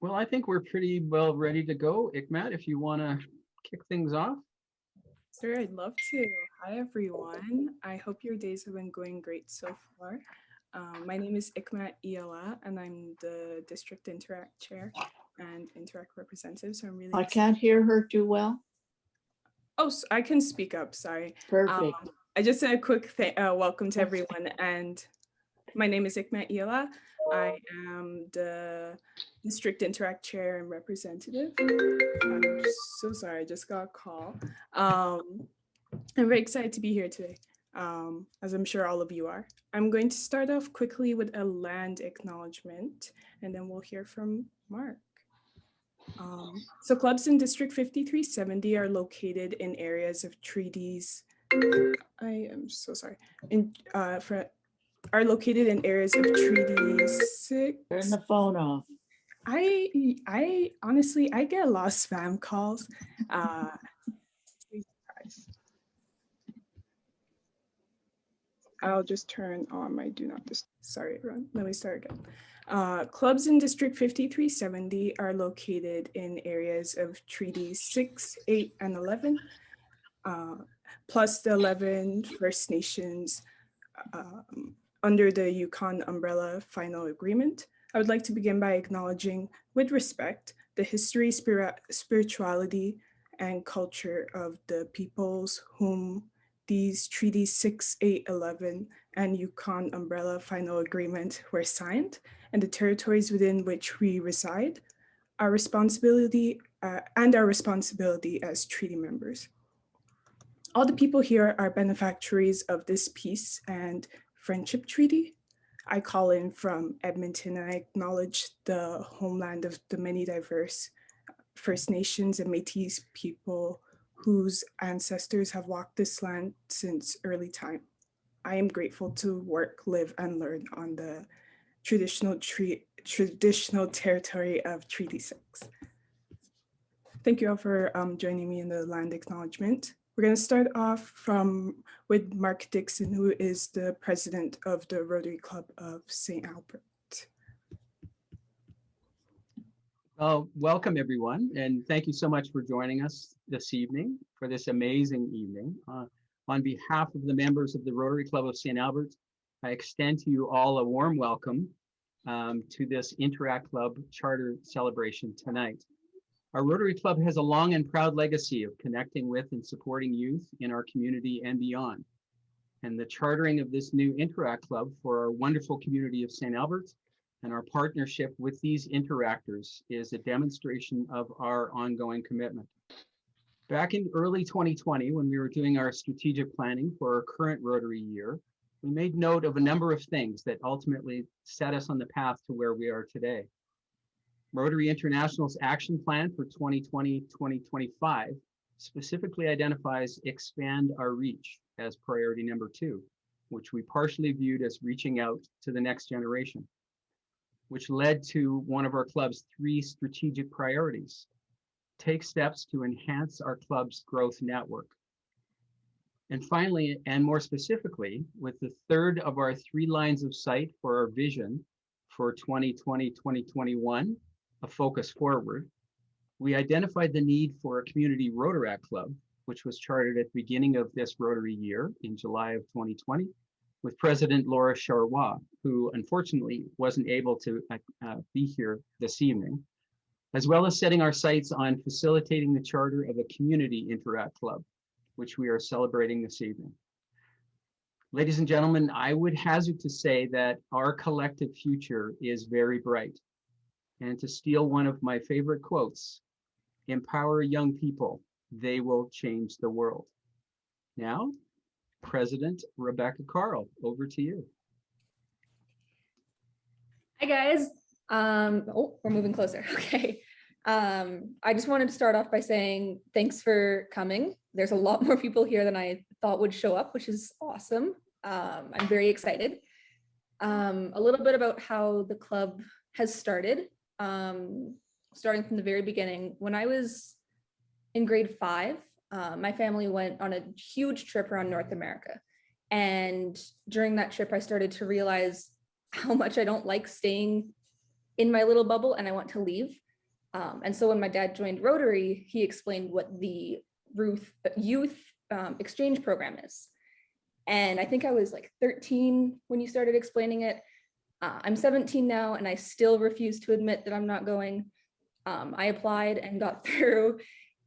Well, I think we're pretty well ready to go. Ikmat, if you want to kick things off. Sure, I'd love to. Hi, everyone. I hope your days have been going great so far. My name is Ikmat Iyala, and I'm the District Interact Chair and Interact Representative, so I'm really I excited. can't hear her too well. Oh, I can speak up, sorry. Perfect. I just said a quick welcome to everyone, and my name is Ikmat Iyala. I am the District Interact Chair and Representative. I'm so sorry, I just got a call. I'm very excited to be here today, as I'm sure all of you are. I'm going to start off quickly with a land acknowledgement, and then we'll hear from Mark. So clubs in District 5370 are located in areas of treaties. I am so sorry. Are located in areas of Treaty 6. Turn the phone off. I honestly, I get a lot of spam calls. I'll just turn on my do not disturb. Sorry, everyone. Let me start again. Clubs in District 5370 are located in areas of Treaties 6, 8, and 11, plus the 11 First Nations under the Yukon Umbrella Final Agreement. I would like to begin by acknowledging, with respect, the history, spirituality, and culture of the peoples whom these Treaties 6, 8, 11, and Yukon Umbrella Final Agreement were signed, and the territories within which we reside, our responsibility as treaty members. All the people here are beneficiaries of this peace and friendship treaty. I call in from Edmonton, and I acknowledge the homeland of the many diverse First Nations and Métis people whose ancestors have walked this land since early time. I am grateful to work, live, and learn on the traditional territory of Treaty 6. Thank you all for joining me in the land acknowledgement. We're going to start off with Mark Dixon, who is the president of the Rotary Club of St. Albert. Well, welcome everyone, and thank you so much for joining us this evening for this amazing evening. On behalf of the members of the Rotary Club of St. Albert, I extend to you all a warm welcome to this Interact Club Charter celebration tonight. Our Rotary Club has a long and proud legacy of connecting with and supporting youth in our community and beyond. And the chartering of this new Interact Club for our wonderful community of St. Albert and our partnership with these interactors is a demonstration of our ongoing commitment. Back in early 2020, when we were doing our strategic planning for our current Rotary year, we made note of a number of things that ultimately set us on the path to where we are today. Rotary International's action plan for 2020-2025 specifically identifies expand our reach as priority number 2, which we partially viewed as reaching out to the next generation, which led to one of our club's 3 strategic priorities: take steps to enhance our club's growth network. And finally, and more specifically, with the third of our 3 lines of sight for our vision for 2020-2021, a focus forward, we identified the need for a community Rotaract Club, which was chartered at the beginning of this Rotary year in July of 2020, with President Laura Charrois, who unfortunately wasn't able to be here this evening, as well as setting our sights on facilitating the charter of a community Interact Club, which we are celebrating this evening. Ladies and gentlemen, I would hazard to say that our collective future is very bright. And to steal one of my favorite quotes, empower young people, they will change the world. Now, President Rebbeca Carle, over to you. Hi guys. Oh, we're moving closer. Okay. I just wanted to start off by saying thanks for coming. There's a lot more people here than I thought would show up, which is awesome. I'm very excited. A little bit about how the club has started. Starting from the very beginning. When I was in grade 5, my family went on a huge trip around North America. And during that trip, I started to realize how much I don't like staying in my little bubble and I want to leave. And so when my dad joined Rotary, he explained what the youth exchange program is. And I think I was like 13 when you started explaining it. I'm 17 now, and I still refuse to admit that I'm not going. I applied and got through,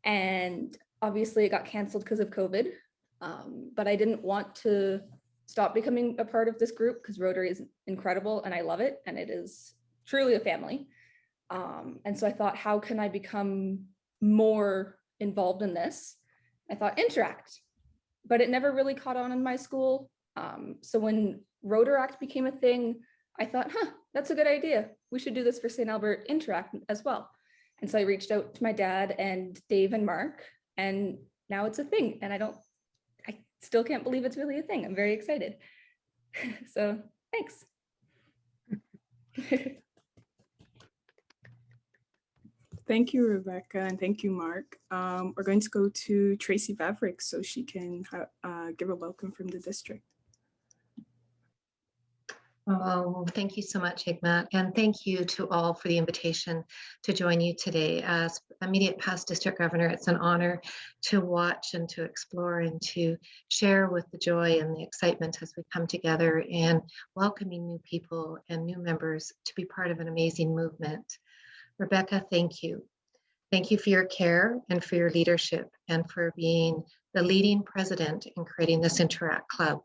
and obviously it got canceled because of COVID. But I didn't want to stop becoming a part of this group because Rotary is incredible and I love it, and it is truly a family. And so I thought, how can I become more involved in this? I thought interact, but it never really caught on in my school. So when Rotaract became a thing, I thought, that's a good idea. We should do this for St. Albert Interact as well. And so I reached out to my dad and Dave and Mark, and now it's a thing. And I still can't believe it's really a thing. I'm very excited. So thanks. Thank you, Rebecca, and thank you, Mark. We're going to go to Tracy Vavrick so she can give a welcome from the district. Oh, thank you so much, Hikmat, and thank you to all for the invitation to join you today. As immediate past district governor, it's an honor to watch and to explore and to share with the joy and the excitement as we come together and welcoming new people and new members to be part of an amazing movement. Rebecca, thank you. Thank you for your care and for your leadership and for being the leading president in creating this Interact Club.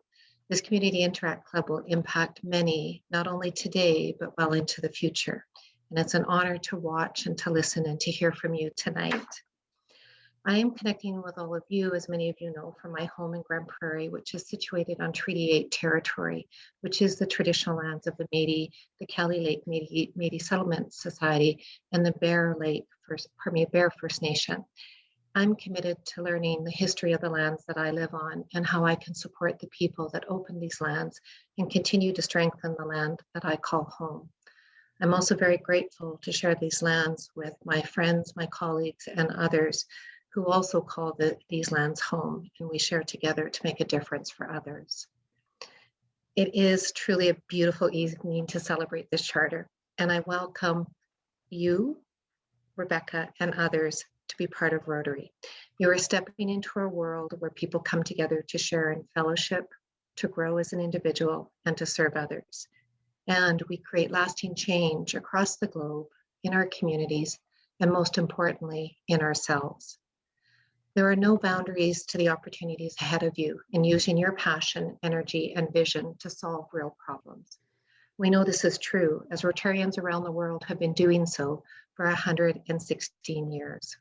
This Community Interact Club will impact many, not only today, but well into the future. And it's an honor to watch and to listen and to hear from you tonight. I am connecting with all of you, as many of you know, from my home in Grand Prairie, which is situated on Treaty 8 territory, which is the traditional lands of the Métis, the Kelly Lake Métis Settlement Society, and the Bear First Nation. I'm committed to learning the history of the lands that I live on and how I can support the people that open these lands and continue to strengthen the land that I call home. I'm also very grateful to share these lands with my friends, my colleagues, and others who also call these lands home, and we share together to make a difference for others. It is truly a beautiful evening to celebrate this charter, and I welcome you, Rebecca, and others to be part of Rotary. You are stepping into a world where people come together to share in fellowship, to grow as an individual, and to serve others. And we create lasting change across the globe, in our communities, and most importantly, in ourselves. There are no boundaries to the opportunities ahead of you in using your passion, energy, and vision to solve real problems. We know this is true, as Rotarians around the world have been doing so for 116 years.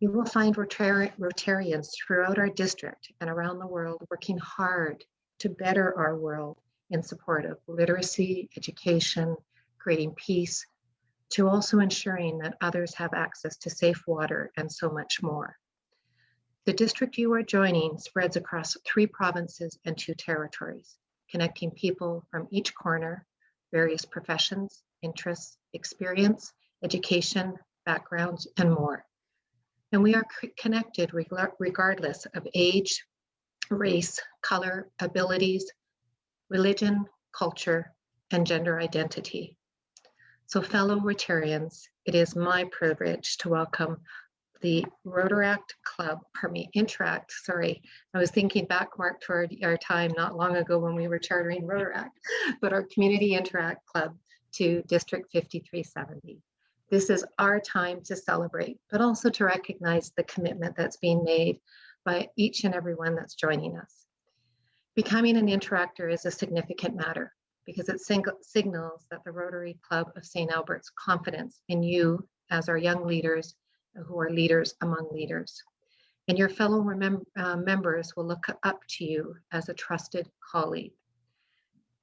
You will find Rotarians throughout our district and around the world working hard to better our world in support of literacy, education, creating peace, to also ensuring that others have access to safe water and so much more. The district you are joining spreads across 3 provinces and 2 territories, connecting people from each corner, various professions, interests, experience, education, backgrounds, and more. And we are connected regardless of age, race, color, abilities, religion, culture, and gender identity. So fellow Rotarians, it is my privilege to welcome the Interact. I was thinking back, Mark, to our time not long ago when we were chartering Rotaract, but our Community Interact Club to District 5370. This is our time to celebrate, but also to recognize the commitment that's being made by each and every one that's joining us. Becoming an interactor is a significant matter because it signals that the Rotary Club of St. Albert's confidence in you as our young leaders who are leaders among leaders. And your fellow members will look up to you as a trusted colleague.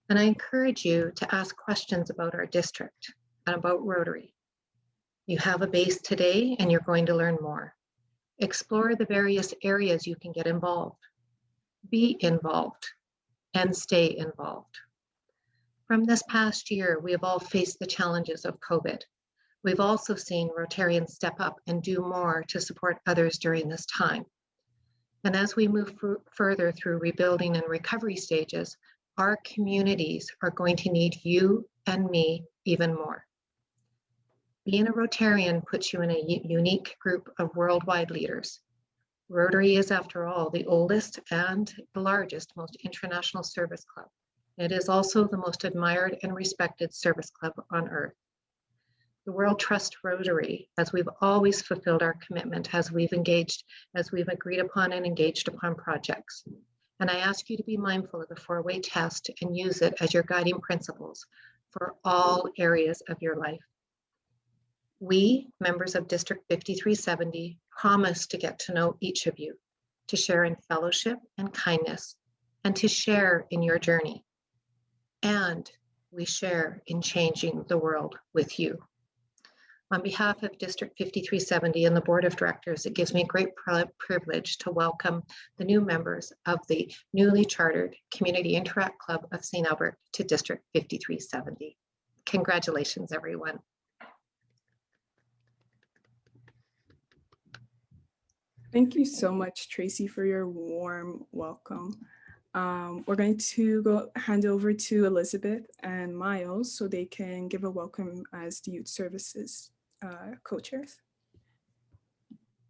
And I encourage you to ask questions about our district and about Rotary. You have a base today and you're going to learn more. Explore the various areas you can get involved. Be involved and stay involved. From this past year, we have all faced the challenges of COVID. We've also seen Rotarians step up and do more to support others during this time. And as we move further through rebuilding and recovery stages, our communities are going to need you and me even more. Being a Rotarian puts you in a unique group of worldwide leaders. Rotary is, after all, the oldest and the largest, most international service club. It is also the most admired and respected service club on earth. The world trusts Rotary as we've always fulfilled our commitment, as we've agreed upon and engaged upon projects. And I ask you to be mindful of the four-way test and use it as your guiding principles for all areas of your life. We, members of District 5370, promise to get to know each of you, to share in fellowship and kindness, and to share in your journey. And we share in changing the world with you. On behalf of District 5370 and the Board of Directors, it gives me great privilege to welcome the new members of the newly chartered Community Interact Club of St. Albert to District 5370. Congratulations, everyone. Thank you so much, Tracy, for your warm welcome. We're going to hand over to Elizabeth and Miles so they can give a welcome as the Youth Services co-chairs.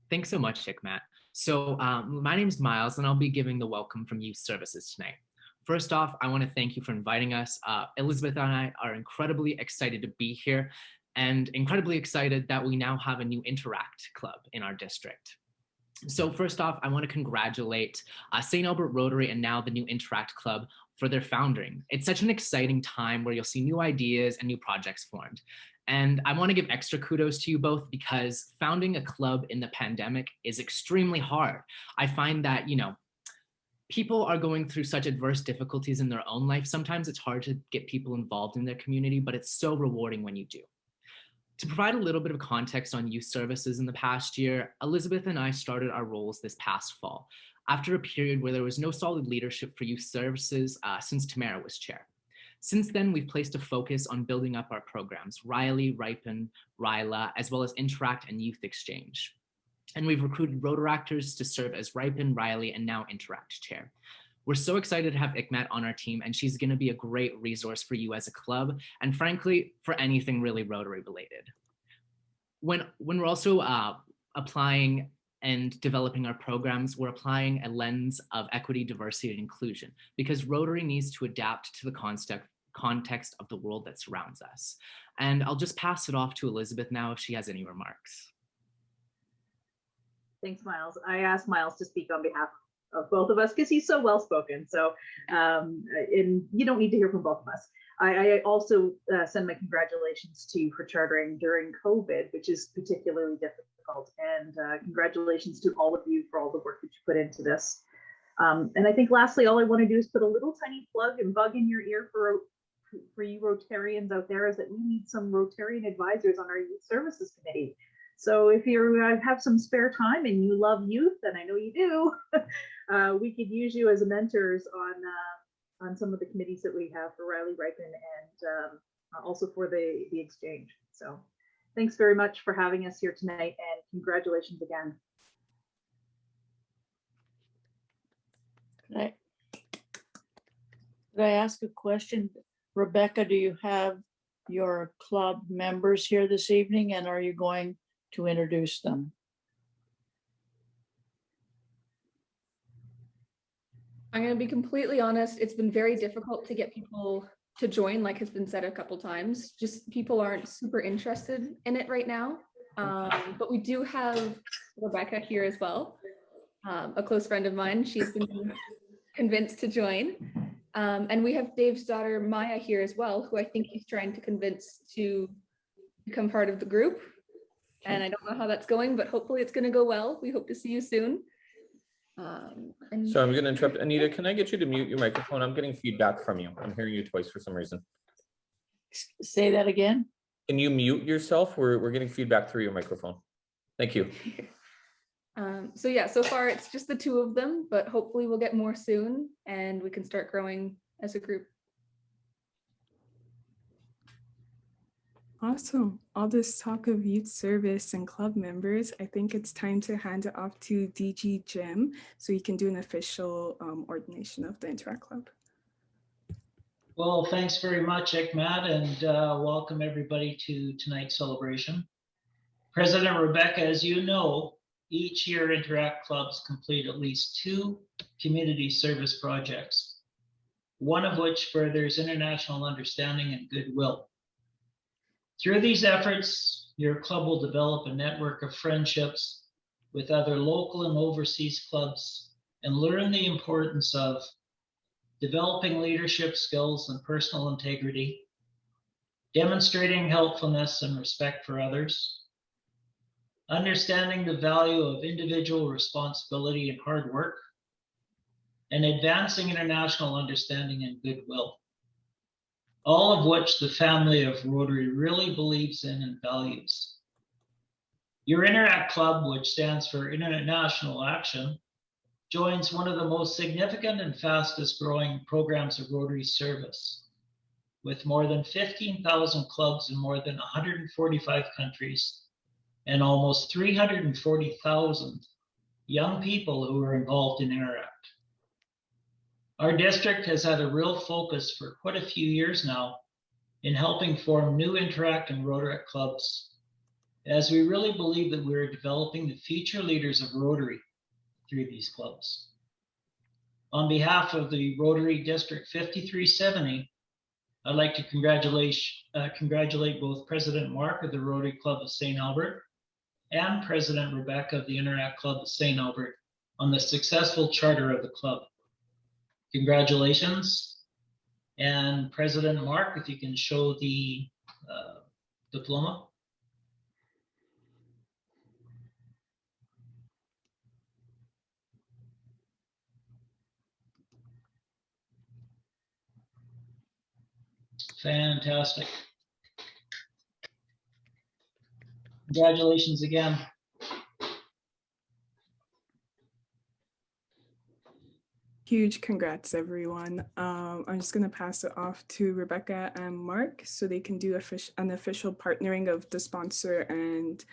Thanks so much, Hikmat. So my name is Miles, and I'll be giving the welcome from Youth Services tonight. First off, I want to thank you for inviting us. Elizabeth and I are incredibly excited to be here and incredibly excited that we now have a new Interact Club in our district. So first off, I want to congratulate St. Albert Rotary and now the new Interact Club for their founding. It's such an exciting time where you'll see new ideas and new projects formed. And I want to give extra kudos to you both because founding a club in the pandemic is extremely hard. I find that, people are going through such adverse difficulties in their own life. Sometimes it's hard to get people involved in their community, but it's so rewarding when you do. To provide a little bit of context on youth services in the past year, Elizabeth and I started our roles this past fall, after a period where there was no solid leadership for youth services since Tamara was chair. Since then, we've placed a focus on building up our programs, Riley, Ripen, Ryla, as well as Interact and Youth Exchange. And we've recruited Rotaractors to serve as Ripen, Riley, and now Interact chair. We're so excited to have Hikmat on our team, and she's going to be a great resource for you as a club, and frankly, for anything really Rotary related. When we're also applying and developing our programs, we're applying a lens of equity, diversity, and inclusion, because Rotary needs to adapt to the context of the world that surrounds us. And I'll just pass it off to Elizabeth now if she has any remarks. Thanks, Miles. I asked Miles to speak on behalf of both of us because he's so well spoken. So, and you don't need to hear from both of us. I also send my congratulations to you for chartering during COVID, which is particularly difficult. And congratulations to all of you for all the work that you put into this. And I think lastly, all I want to do is put a little tiny plug and bug in your ear for you Rotarians out there is that we need some Rotarian advisors on our Youth Services Committee. So if you have some spare time and you love youth, and I know you do, we could use you as mentors on some of the committees that we have for Riley, Ripen, and also for the exchange. So thanks very much for having us here tonight, and congratulations again. Could I ask a question? Rebecca, do you have your club members here this evening, and are you going to introduce them? I'm going to be completely honest. It's been very difficult to get people to join, like has been said a couple times. Just people aren't super interested in it right now. But we do have Rebecca here as well, a close friend of mine. She's been convinced to join. And we have Dave's daughter, Maya, here as well, who I think he's trying to convince to become part of the group. And I don't know how that's going, but hopefully it's going to go well. We hope to see you soon. So I'm going to interrupt. Anita, can I get you to mute your microphone? I'm getting feedback from you. I'm hearing you twice for some reason. Say that again. Can you mute yourself? We're getting feedback through your microphone. Thank you. So yeah, so far it's just the two of them, but hopefully we'll get more soon and we can start growing as a group. Awesome. All this talk of youth service and club members, I think it's time to hand it off to DG Jim so he can do an official ordination of the Interact Club. Well, thanks very much, Matt, and welcome everybody to tonight's celebration. President Rebecca, as you know, each year Interact clubs complete at least 2 community service projects, one of which furthers international understanding and goodwill. Through these efforts, your club will develop a network of friendships with other local and overseas clubs and learn the importance of developing leadership skills and personal integrity, demonstrating helpfulness and respect for others, understanding the value of individual responsibility and hard work, and advancing international understanding and goodwill, all of which the family of Rotary really believes in and values. Your Interact Club, which stands for International Action, joins one of the most significant and fastest growing programs of Rotary service, with more than 15,000 clubs in more than 145 countries and almost 340,000 young people who are involved in Interact. Our district has had a real focus for quite a few years now in helping form new Interact and Rotary clubs, as we really believe that we're developing the future leaders of Rotary through these clubs. On behalf of the Rotary District 5370, I'd like to congratulate both President Mark of the Rotary Club of St. Albert and President Rebecca of the Interact Club of St. Albert on the successful charter of the club. Congratulations. And President Mark, if you can show the diploma. Fantastic. Congratulations again. Huge congrats, everyone. I'm just going to pass it off to Rebecca and Mark so they can do an official partnering of the sponsor and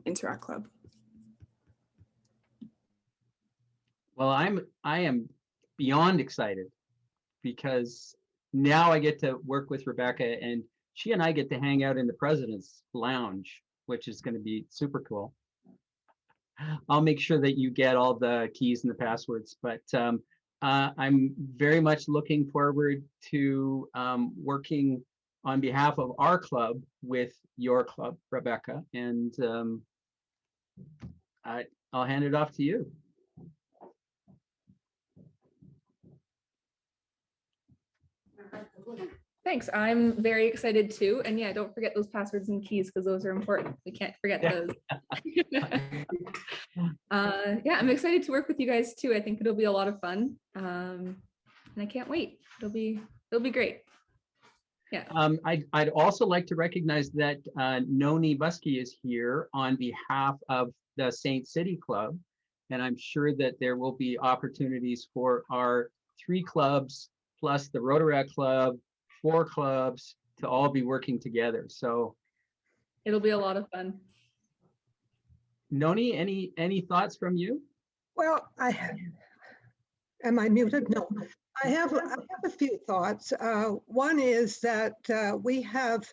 Interact Club. Well, I am beyond excited because now I get to work with Rebecca, and she and I get to hang out in the President's Lounge, which is going to be super cool. I'll make sure that you get all the keys and the passwords, but I'm very much looking forward to working on behalf of our club with your club, Rebecca, and I'll hand it off to you. Thanks. I'm very excited too. And yeah, don't forget those passwords and keys because those are important. We can't forget those. Yeah, I'm excited to work with you guys too. I think it'll be a lot of fun. And I can't wait. It'll be great. Yeah. I'd also like to recognize that Noni Busky is here on behalf of the Saint City Club. And I'm sure that there will be opportunities for our 3 clubs plus the Rotary Club, 4 clubs to all be working together. So it'll be a lot of fun. Noni, any thoughts from you? Well, am I muted? No, I have a few thoughts. One is that we have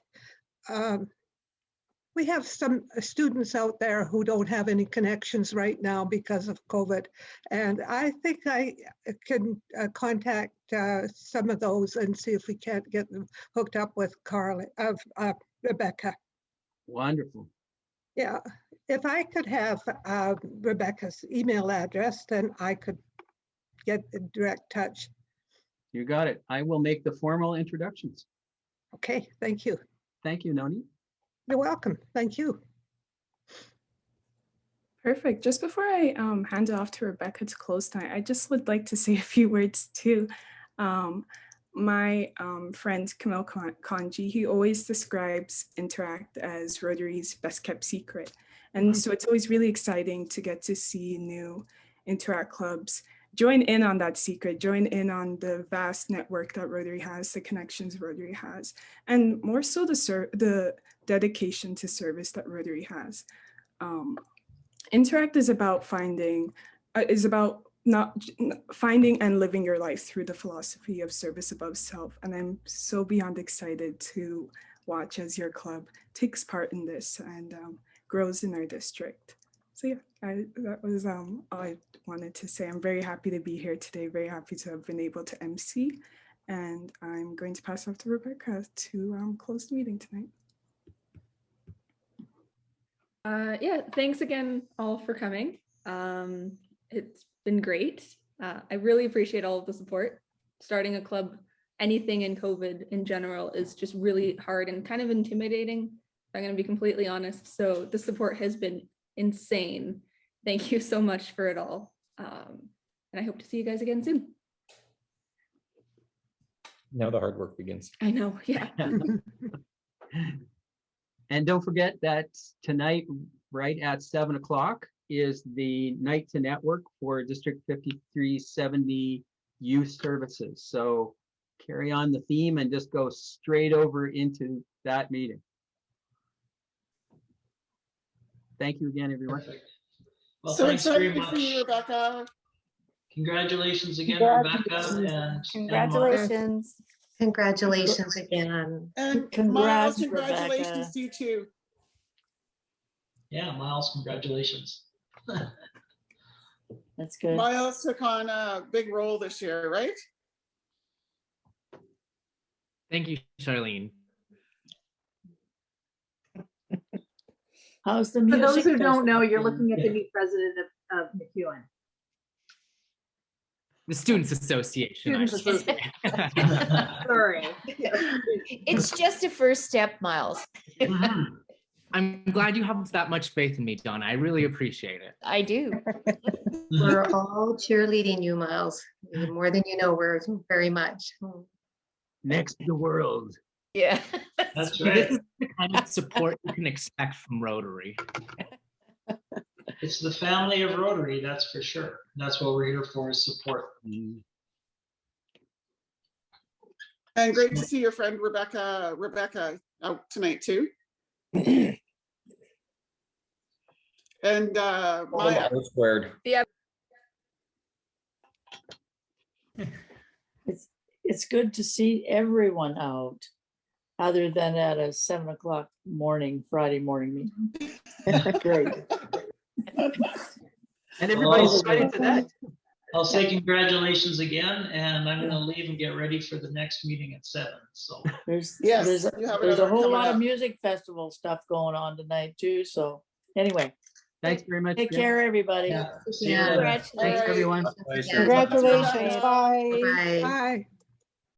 some students out there who don't have any connections right now because of COVID. And I think I can contact some of those and see if we can't get them hooked up with Rebecca. Wonderful. Yeah, if I could have Rebecca's email address, then I could get in direct touch. You got it. I will make the formal introductions. Okay, thank you. Thank you, Noni. You're welcome. Thank you. Perfect. Just before I hand it off to Rebecca to close tonight, I just would like to say a few words too. My friend Camille Kanji, he always describes Interact as Rotary's best kept secret. And so it's always really exciting to get to see new Interact clubs join in on that secret, join in on the vast network that Rotary has, the connections Rotary has, and more so the dedication to service that Rotary has. Interact is about finding and living your life through the philosophy of service above self. And I'm so beyond excited to watch as your club takes part in this and grows in our district. So yeah, that was all I wanted to say. I'm very happy to be here today, very happy to have been able to MC. And I'm going to pass off to Rebecca to close the meeting tonight. Yeah, thanks again all for coming. It's been great. I really appreciate all of the support. Starting a club, anything in COVID in general, is just really hard and kind of intimidating. I'm going to be completely honest. So the support has been insane. Thank you so much for it all. And I hope to see you guys again soon. Now the hard work begins. I know, yeah. And don't forget that tonight, right at 7 o'clock, is the night to network for District 5370 Youth Services. So carry on the theme and just go straight over into that meeting. Thank you again, everyone. Perfect. Well, So thanks very excited much. for you, Rebecca. Congratulations again, Rebecca. And Congratulations. Congratulations again. And Congrats, Miles, congratulations Rebecca. to you too. yeah, Miles, congratulations. That's good. Miles took on a big role this year, right? Thank you, Charlene. How's the For music? those who don't know, festival you're going? looking at the new president of McEwen. The Students Association. I Students should say. Sorry. It's just a first step, Miles. I'm glad you have that much faith in me, Donna. I really appreciate it. I do. We're all cheerleading you, Miles. More than you know, we're very much. Next to the world. Yeah. That's This right. is the kind of support you can expect from Rotary. It's the family of Rotary, that's for sure. That's what we're here for, is support. And great to see your friend Rebecca out tonight too. And Maya. Squared. It's good to see everyone out, other than at a 7 o'clock morning, Friday morning meeting. Great. And everybody's excited to that. I'll say congratulations again, and I'm gonna leave and get ready for the next meeting at 7, so. There's Yes, there's you have a another whole coming lot of up. music festival stuff going on tonight too. So anyway, Thanks very much. take Jen. care, everybody. Yeah. See you Yeah. later. Thanks, Congratulations. everyone. Congratulations. Congratulations. Bye. Bye. Bye.